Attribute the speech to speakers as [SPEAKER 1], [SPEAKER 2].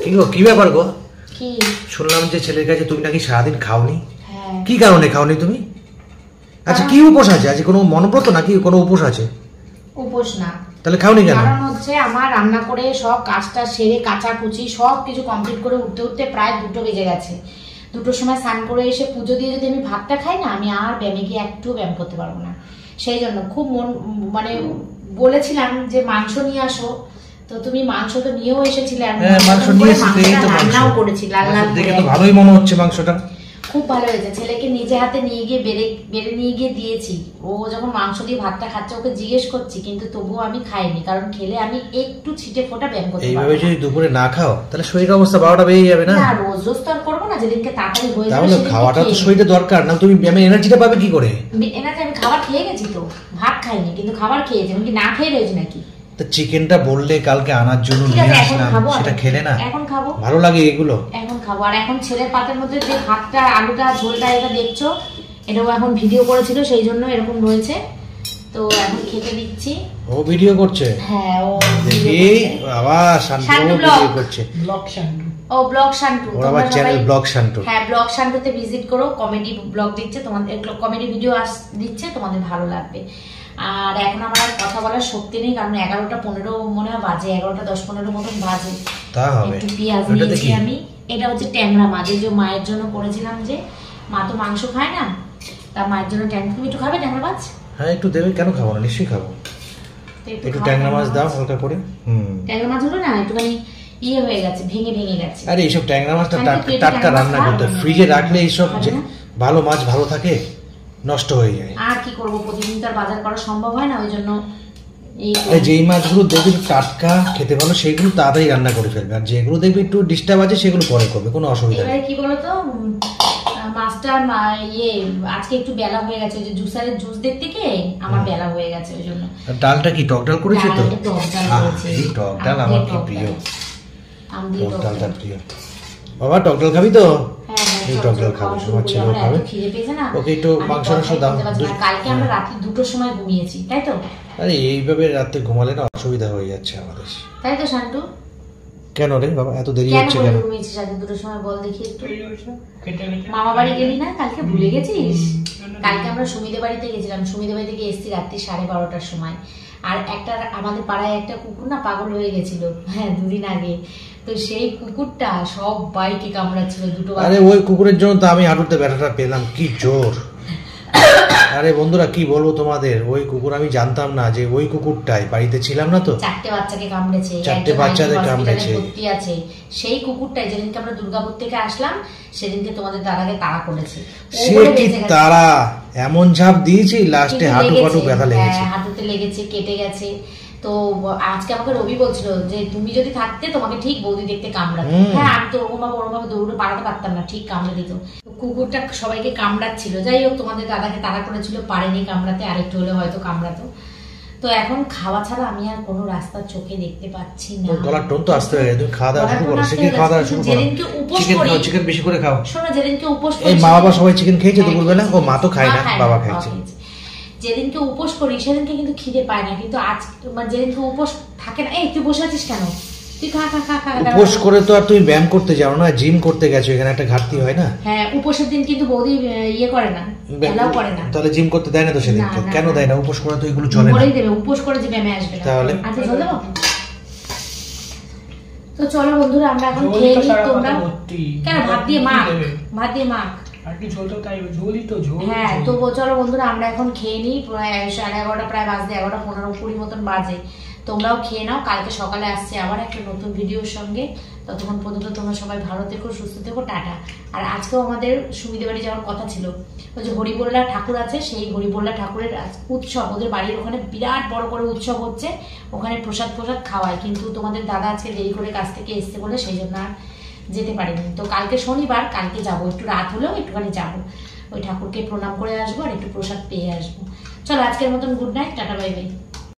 [SPEAKER 1] কি গো, কি ব্যাপার গো? কি শুনলাম যে ছেলের কাছে তুমি নাকি সারাদিন খাওনি?
[SPEAKER 2] হ্যাঁ।
[SPEAKER 1] কি কারণে খাওনি তুমি? আচ্ছা, কি উপোস আছে? আজ কোনো মনোব্রত নাকি কোনো উপোস আছে?
[SPEAKER 2] উপোস না।
[SPEAKER 1] তাহলে খাওনি কেন?
[SPEAKER 2] কারণ হচ্ছে আমার রান্না করে সব কাজটা সেরে কাচাকুচি সব কিছু কমপ্লিট করে উঠতে উঠতে প্রায় 2টো বেজে গেছে। 2টোর সময় স্নান করে এসে পুজো দিয়ে যদি আমি ভাতটা খাই না, আমি আর ব্যায়ামে গিয়ে একটু ব্যায়াম করতে পারবো না। সেই জন্য খুব মানে বলেছিলাম যে মাংস নিয়ে আসো, তো তুমি মাংস তো নিয়েও এসেছিলে।
[SPEAKER 1] মাংস নিয়ে এসেছিলে, এই তো
[SPEAKER 2] রান্নাও করেছি লাল লাল
[SPEAKER 1] দেখে তো ভালোই মনে হচ্ছে মাংসটা।
[SPEAKER 2] খুব ভালো হয়েছে। ছেলেকে নিজে হাতে নিয়ে গিয়ে বেড়ে নিয়ে গিয়ে দিয়েছি। ও যখন মাংস দিয়ে ভাতটা খাচ্ছে ওকে জিজ্ঞেস করছি, কিন্তু তবুও আমি খাইনি, কারণ খেলে আমি একটু ছিটে ফোটা ব্যায়াম করতে পারবো।
[SPEAKER 1] এইভাবে যদি দুপুরে না খাও তাহলে শরীরের অবস্থা 12টা বেজে যাবে না?
[SPEAKER 2] না, রোজ রোজ তো আর করবো না, যেদিনকে তাড়াতাড়ি হয়ে যাবে
[SPEAKER 1] তাহলে খাওয়াটা তো শরীরে দরকার না? তুমি ব্যায়ামে এনার্জিটা পাবে কি করে?
[SPEAKER 2] এনার্জি আমি খাবার খেয়ে গেছি, তো ভাত খাইনি কিন্তু খাবার খেয়েছি। আমি কি না খেয়ে রয়েছি নাকি?
[SPEAKER 1] তো চিকেনটা বললে কালকে আনার জন্য নিয়ে আসলাম, সেটা খেলে না?
[SPEAKER 2] এখন খাবো,
[SPEAKER 1] ভালো লাগে এগুলো? এখন
[SPEAKER 2] খাবো। আর এখন ছেলের পাতের মধ্যে যে ভাতটা আলুটা ঝোলটা এটা দেখছো, এটাও এখন ভিডিও করেছিল, সেই জন্য এরকম রয়েছে। তো এখন খেতে দিচ্ছি।
[SPEAKER 1] ও ভিডিও করছে?
[SPEAKER 2] হ্যাঁ, ও
[SPEAKER 1] দেখি বাবা শান্তু ভিডিও করছে।
[SPEAKER 2] ব্লগ শান্তু। ও ব্লগ শান্তু,
[SPEAKER 1] ওর চ্যানেল ব্লগ শান্তু।
[SPEAKER 2] হ্যাঁ, ব্লগ শান্তুতে ভিজিট করো। কমেডি ব্লগ দিচ্ছে তোমাদের, কমেডি ভিডিও দিচ্ছে, তোমাদের ভালো লাগবে। আর এখন আমার আর কথা বলার শক্তি নেই, কারণ 11টা 15 মনে হয় বাজে, 11টা 10-15 মতন বাজে।
[SPEAKER 1] তা হবে।
[SPEAKER 2] একটু পেঁয়াজ নিয়েছি আমি। এটা হচ্ছে ট্যাংরা মাছ, এই যে মায়ের জন্য করেছিলাম, যে মা তো মাংস খায় না, তা মায়ের জন্য তুমি একটু খাবে ট্যাংরা মাছ?
[SPEAKER 1] হ্যাঁ, একটু দেবে, কেন খাবো না, নিশ্চয়ই খাবো। একটু ট্যাংরা মাছ দাও হালকা করে।
[SPEAKER 2] ট্যাংরা মাছ হলো না একটুখানি ইয়ে হয়ে গেছে, ভেঙে গেছে।
[SPEAKER 1] আরে এইসব ট্যাংরা মাছটা টাটকা রান্না করতে, ফ্রিজে রাখলে এইসব যে ভালো মাছ ভালো থাকে, নষ্ট হয়ে যায়।
[SPEAKER 2] আর কি করবো, প্রতিদিন তো আর বাজার করা সম্ভব হয় না, ওই জন্য
[SPEAKER 1] যেই মাছগুলো দেখবে টাটকা খেতে ভালো সেগুলো তাড়াতাড়ি রান্না করে ফেলবে, আর যেগুলো দেখবে একটু ডিস্টার্ব আছে সেগুলো পরে করবে, কোনো অসুবিধা নেই।
[SPEAKER 2] কি বলতো, মাছটা আজকে একটু বেলা হয়ে গেছে, যে জুসারের জুস দেখতে গিয়ে আমার বেলা হয়ে গেছে, ওই জন্য।
[SPEAKER 1] ডালটা কি টক ডাল করেছে? তো
[SPEAKER 2] এই
[SPEAKER 1] টক ডাল আমার কি প্রিয়, টক ডালটা প্রিয়। বাবা টক ডাল খাবি তো? এই টক ডাল খাবো, আমার ছেলেও খাবে। ওকে একটু মাংস দাও।
[SPEAKER 2] কালকে আমরা রাত্রি 2টোর সময় ঘুমিয়েছি, তাই তো?
[SPEAKER 1] আরে এইভাবে রাতে ঘুমালে না অসুবিধা হয়ে যাচ্ছে আমাদের,
[SPEAKER 2] তাই তো শান্তু?
[SPEAKER 1] কেন রে বাবা এত দেরি হচ্ছে কেন?
[SPEAKER 2] ঘুমিয়েছিস রাতে 2টোর সময়, বল দেখি একটু। মামা বাড়ি গেলি না কালকে, ভুলে গেছিস? কালকে আমরা সুমিদের বাড়িতে গেছিলাম, সুমিদের বাড়ি থেকে এসেছি রাত্রি 12:30টার সময়। আর একটা আমাদের পাড়ায় একটা কুকুর না পাগল হয়ে গেছিল, হ্যাঁ 2 দিন আগে। তো সেই কুকুরটা সব বাইকে কামড়াচ্ছিল, 2টো।
[SPEAKER 1] আরে ওই কুকুরের জন্য তো আমি হাঁটুতে ব্যথাটা পেলাম, কি জোর। আরে বন্ধুরা কি বলবো তোমাদের, ওই কুকুর আমি জানতাম না যে ওই কুকুরটাই, বাড়িতে ছিলাম না তো।
[SPEAKER 2] 4টে বাচ্চাকে কামড়েছে,
[SPEAKER 1] 4টে বাচ্চাদের কামড়েছে।
[SPEAKER 2] ভর্তি আছে সেই কুকুরটাই। যেদিনকে আমরা দুর্গাপুর থেকে আসলাম সেদিনকে তোমাদের দাদাকে তাড়া করেছে।
[SPEAKER 1] সে কি তাড়া, এমন ঝাঁপ দিয়েছি লাস্টে হাঁটু ব্যথা লেগেছে,
[SPEAKER 2] হাঁটুতে লেগেছে, কেটে গেছে। তো আজকে আমাকে রবি বলছিল যে তুমি যদি থাকতে তোমাকে ঠিক বৌদি দেখতে কামড়াতো। হ্যাঁ, আমি তো ওরকম ভাবে দৌড়ে পালাতে পারতাম না, ঠিক কামড়ে দিত। কুকুরটা সবাইকে কামড়াচ্ছিল। যাই হোক, তোমাদের দাদাকে তাড়া করেছিল, পারেনি কামড়াতে, আরেকটু হলে হয়তো কামড়াতো। তো এখন খাওয়া ছাড়া আমি আর কোনো রাস্তা চোখে দেখতে পাচ্ছি না।
[SPEAKER 1] গলার টোন তো আসতে হবে, তুমি খাওয়া দাওয়া শুরু করো। খাওয়া দাওয়া শুরু করো।
[SPEAKER 2] যেদিনকে উপোস করি,
[SPEAKER 1] চিকেন বেশি করে খাও।
[SPEAKER 2] শোনো, যেদিনকে উপোস করি,
[SPEAKER 1] এই মা বাবা সবাই চিকেন খেয়েছে দুপুরবেলা? ও মা তো খায় না, বাবা খাইছে।
[SPEAKER 2] যেদিনকে উপোস করি সেদিনকে কিন্তু খিদে পায় না, কিন্তু আজ যেদিনকে উপোস থাকে না। এই তুই বসে আছিস কেন? তুই খা খা খা খা।
[SPEAKER 1] উপোস করে তো আর তুমি ব্যায়াম করতে যাও না, জিম করতে গেছো, এখানে একটা ঘাটতি হয় না?
[SPEAKER 2] হ্যাঁ, উপোসের দিন কিন্তু বৌদি ইয়ে করে না, এলাও করে না।
[SPEAKER 1] তাহলে জিম করতে দেয় না তো সেদিনকে? কেন দেয় না? উপোস করে তো এগুলো চলে না।
[SPEAKER 2] বলেই দেবে উপোস করে যে ব্যায়ামে আসবে না।
[SPEAKER 1] তাহলে
[SPEAKER 2] আচ্ছা চল দেবো। তো চলো বন্ধুরা, আমরা এখন খেয়ে নিই। তোমরা কেন ভাত দিয়ে মাখ, ভাত দিয়ে মাখ। হ্যাঁ, তো চলো বন্ধুরা, আমরা এখন খেয়ে নিই। প্রায় 11:30 প্রায় বাজে, 11:15-20 মতন বাজে। তোমরাও খেয়ে নাও, কালকে সকালে আসছে আবার একটা নতুন ভিডিওর সঙ্গে। ততক্ষণ পর্যন্ত তোমরা সবাই ভালো থেকো, সুস্থ থেকো, টাটা। আর আজকেও আমাদের সুমিদের বাড়ি যাওয়ার কথা ছিল। ওই যে হরিবোল্লা ঠাকুর আছে, সেই হরিবোল্লা ঠাকুরের উৎসব, ওদের বাড়ির ওখানে বিরাট বড় করে উৎসব হচ্ছে, ওখানে প্রসাদ খাওয়ায়। কিন্তু তোমাদের দাদা আজকে দেরি করে কাছ থেকে এসছে বলে সেই জন্য আর যেতে পারিনি। তো কালকে শনিবার, কালকে যাবো, একটু রাত হলেও একটুখানি যাবো, ওই ঠাকুরকে প্রণাম করে আসবো আর একটু প্রসাদ পেয়ে আসবো। চলো আজকের মতন good night, tata, bye bye.